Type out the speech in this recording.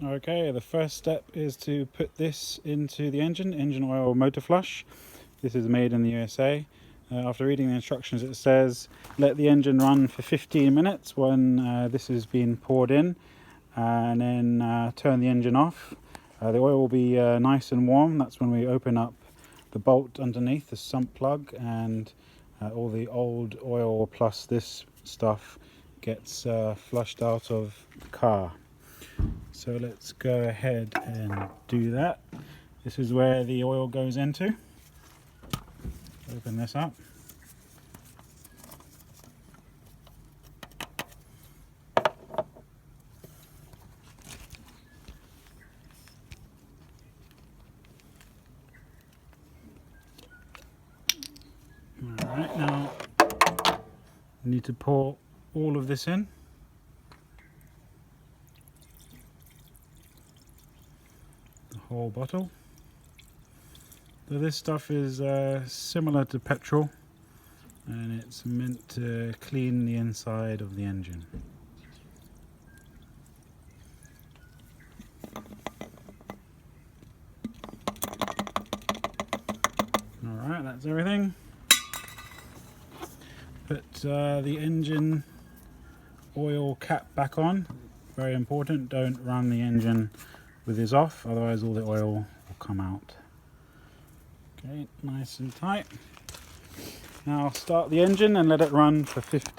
Okay, the first step is to put this into the engine oil motor flush. This is made in the USA. After reading the instructions, it says let the engine run for 15 minutes when this has been poured in, and then turn the engine off. The oil will be nice and warm. That's when we open up the bolt underneath the sump plug, and all the old oil plus this stuff gets flushed out of the car. So let's go ahead and do that. This is where the oil goes into. Open this up. Alright, now we need to pour all of this in. The whole bottle. So this stuff is similar to petrol, and it's meant to clean the inside of the engine. Alright, that's everything. Put the engine oil cap back on. Very important, don't run the engine with this off, otherwise all the oil will come out. Okay, nice and tight. Now start the engine and let it run for 15